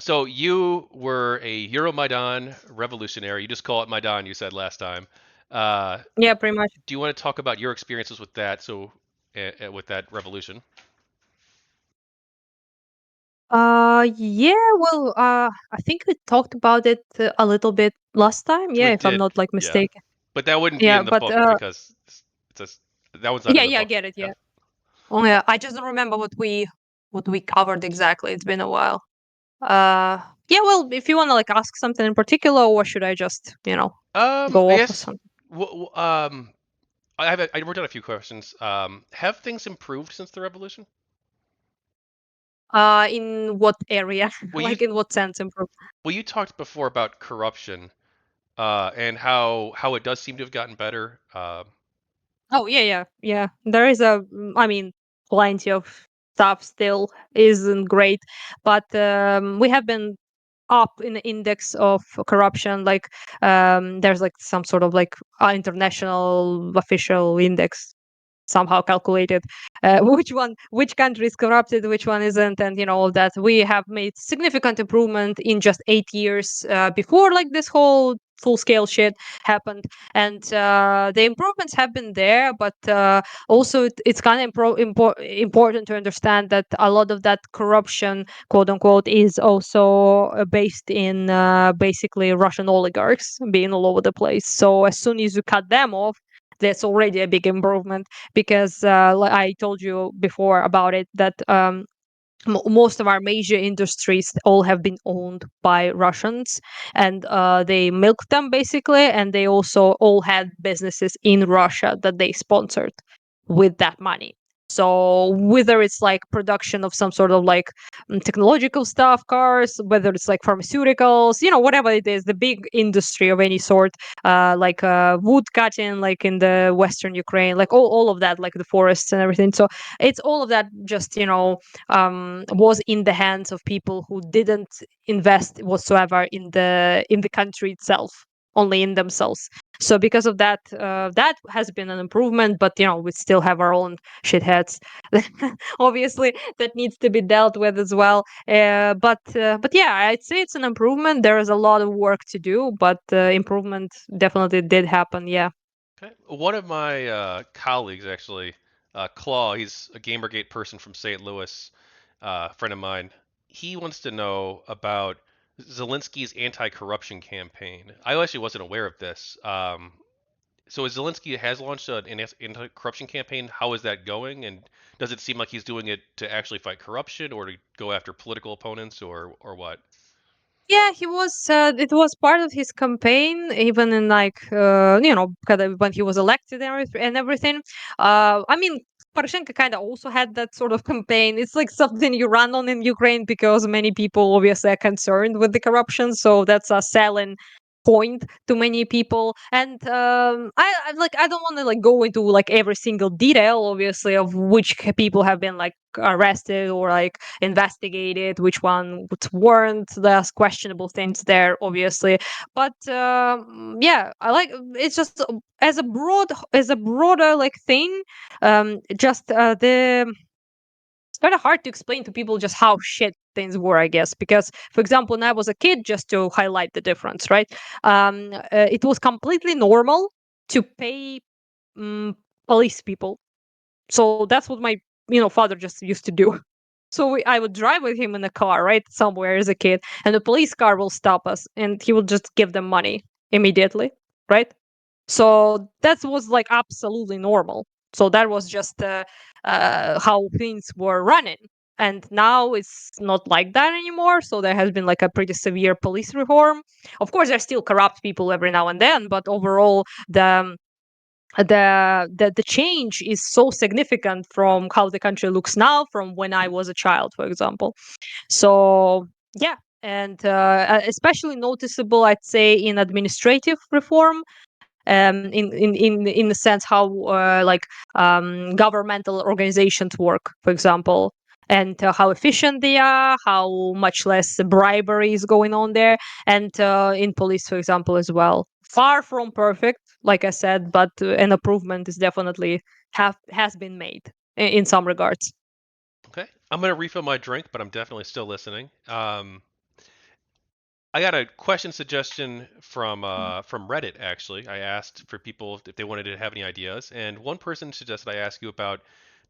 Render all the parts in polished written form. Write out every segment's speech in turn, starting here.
So you were a Euromaidan revolutionary. You just call it Maidan, you said last time. Uh, Yeah, pretty much. do you want to talk about your experiences with that? With that revolution, Yeah, well, I think we talked about it a little bit last time. we Yeah, if I'm did, not like yeah, mistaken. but that wouldn't be Yeah, in the but book because it's that one's not yeah, in the yeah, I book. get it. Yeah. Yeah. Oh, yeah. I just don't remember what we covered exactly. It's been a while. Uh, yeah. Well, if you want to like ask something in particular, or should I just go I off of guess. something? I wrote down a few questions. Have things improved since the revolution? In what area? Well, you Like in what sense improve? you talked before about corruption, and how it does seem to have gotten better. Oh yeah, yeah, yeah. There is I mean, plenty of stuff still isn't great, but we have been up in the index of corruption. Like there's like some sort of like international official index somehow calculated which country is corrupted, which one isn't, and all of that. We have made significant improvement in just 8 years before like this whole full scale shit happened, and the improvements have been there, but also it's kind of important to understand that a lot of that corruption, quote unquote, is also based in basically Russian oligarchs being all over the place. So as soon as you cut them off, that's already a big improvement, because like I told you before about it, that most of our major industries all have been owned by Russians, and they milked them basically, and they also all had businesses in Russia that they sponsored with that money. So whether it's like production of some sort of like technological stuff, cars, whether it's like pharmaceuticals, whatever it is, the big industry of any sort, like wood cutting, like in the Western Ukraine, like all of that, like the forests and everything. So it's all of that just was in the hands of people who didn't invest whatsoever in the country itself, only in themselves. So because of that, that has been an improvement, but we still have our own shitheads, obviously, that needs to be dealt with as well. But yeah, I'd say it's an improvement. There is a lot of work to do, but improvement definitely did happen. Yeah. Okay. One of my colleagues, actually, Claw, he's a Gamergate person from St. Louis, friend of mine. He wants to know about Zelensky's anti-corruption campaign. I actually wasn't aware of this. So Zelensky has launched an anti-corruption campaign. How is that going? And does it seem like he's doing it to actually fight corruption or to go after political opponents or what? Yeah, he was. It was part of his campaign, even in like kind of when he was elected and everything. I mean, Poroshenko kind of also had that sort of campaign. It's like something you run on in Ukraine because many people obviously are concerned with the corruption, so that's a selling point to many people. And I don't want to like go into like every single detail, obviously, of which people have been like arrested or like investigated, which one weren't. There's questionable things there, obviously, but yeah, I like it's just as a broader like thing. Just the It's kind of hard to explain to people just how shit things were, I guess, because for example, when I was a kid, just to highlight the difference, right? It was completely normal to pay um, police people. So that's what my father just used to do. So I would drive with him in a car, right, somewhere as a kid, and the police car will stop us, and he will just give them money immediately, right? So that was like absolutely normal. So that was just how things were running. And now it's not like that anymore. So there has been like a pretty severe police reform. Of course, there's still corrupt people every now and then, but overall, the change is so significant from how the country looks now from when I was a child, for example. So yeah, and especially noticeable, I'd say, in administrative reform, in the sense how governmental organizations work, for example, and how efficient they are, how much less bribery is going on there, and in police, for example, as well. Far from perfect, like I said, but an improvement is definitely has been made in some regards. Okay. I'm gonna refill my drink, but I'm definitely still listening. I got a question suggestion from Reddit actually. I asked for people if they wanted to have any ideas, and one person suggested I ask you about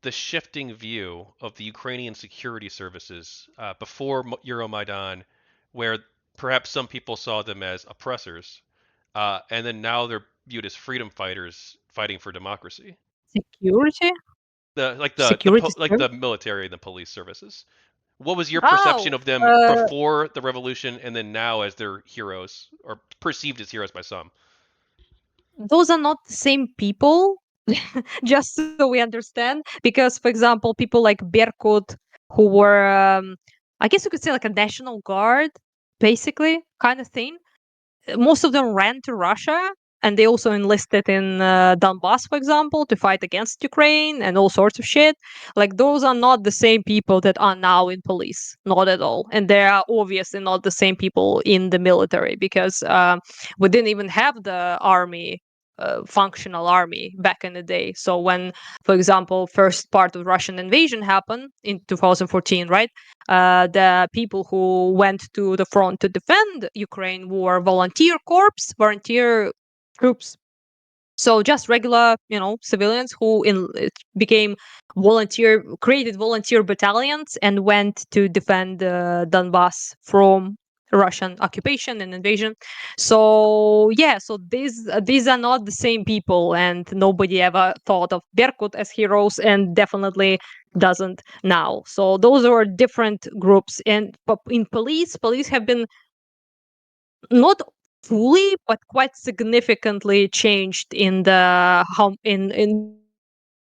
the shifting view of the Ukrainian security services before Euromaidan, where perhaps some people saw them as oppressors, and then now they're viewed as freedom fighters fighting for democracy. Security? The like Security like service? the military and the police services. What was your perception Oh, of them uh, before the revolution and then now as they're heroes or perceived as heroes by some? those are not the same people, just so we understand. Because, for example, people like Berkut, who were, I guess you could say like a national guard, basically, kind of thing. Most of them ran to Russia, and they also enlisted in Donbass, for example, to fight against Ukraine and all sorts of shit. Like those are not the same people that are now in police, not at all, and they are obviously not the same people in the military because we didn't even have the army. Functional army back in the day. So when, for example, first part of Russian invasion happened in 2014, right? The people who went to the front to defend Ukraine were volunteer corps, volunteer troops. So just regular, civilians who became created volunteer battalions and went to defend Donbass from Russian occupation and invasion. So yeah, so these are not the same people, and nobody ever thought of Berkut as heroes, and definitely doesn't now. So those are different groups, and in police have been not fully but quite significantly changed in the how in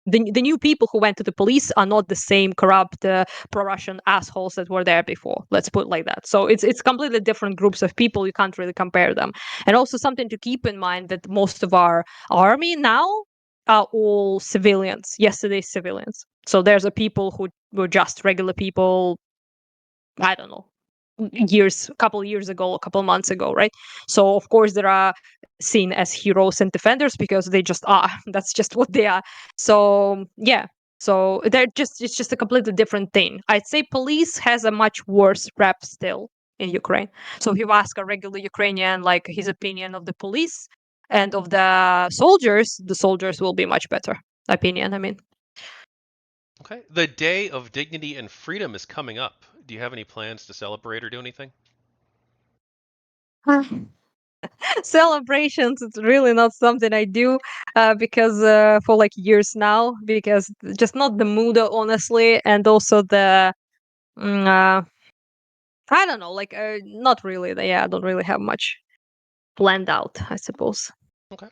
the new people who went to the police are not the same corrupt pro-Russian assholes that were there before. Let's put it like that. So it's completely different groups of people. You can't really compare them. And also something to keep in mind that most of our army now are all civilians. Yesterday's civilians. So there's a people who were just regular people. I don't know, a couple years ago, a couple months ago, right? So of course there are seen as heroes and defenders because they just are. That's just what they are. So yeah. So it's just a completely different thing. I'd say police has a much worse rep still in Ukraine. So if you ask a regular Ukrainian like his opinion of the police and of the soldiers will be much better opinion. I mean. Okay. The Day of Dignity and Freedom is coming up. Do you have any plans to celebrate or do anything? Celebrations, it's really not something I do because for like years now, because just not the mood, honestly, and also the mm, uh, I don't know, like not really. Yeah, I don't really have much planned out, I suppose. Okay.